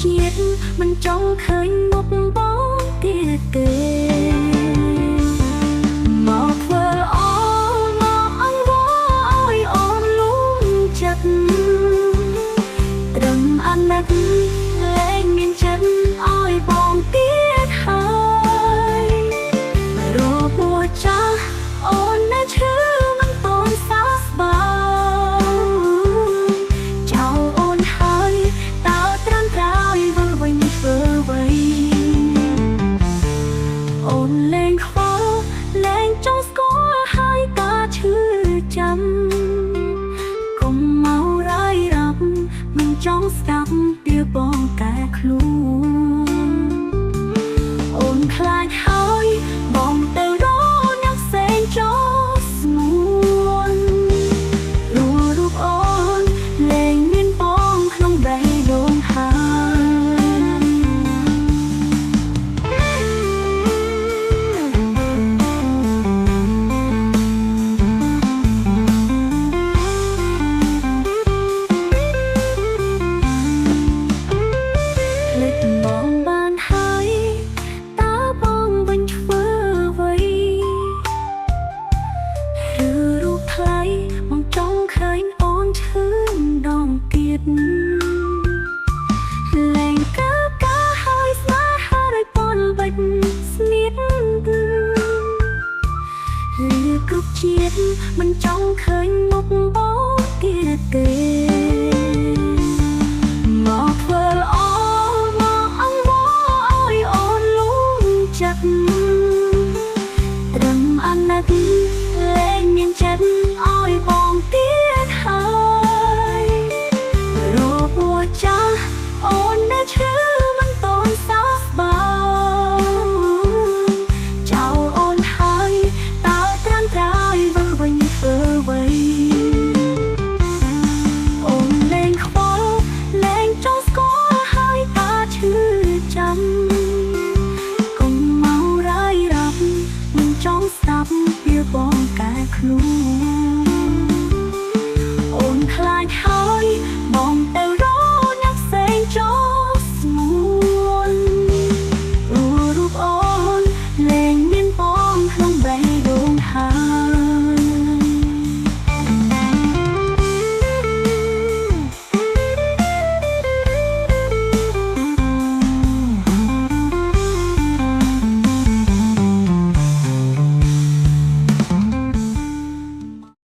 ជាតិមិនចង់ឃើញមុខបងទៀតទេមកធ្វើអូនមកអង្វរឲ្យអូនលូនចិត្តត្រឹមអាណិតលែងមានចិត្តឲ្យបងទៀតហើយរកមួយចាស់អូននៅឈឺមិនតន់សោះស្បើយចៅអូនហើយតើត្រឹមត្រូវវិលវិញធ្វើអ្វីអូនលែងខ្វល់លែងចង់ស្គាល់ហើយក៏ឈឺចាំកុំមករាយរាប់មិនចង់ស្ដាប់ពីបងកែខ្លួន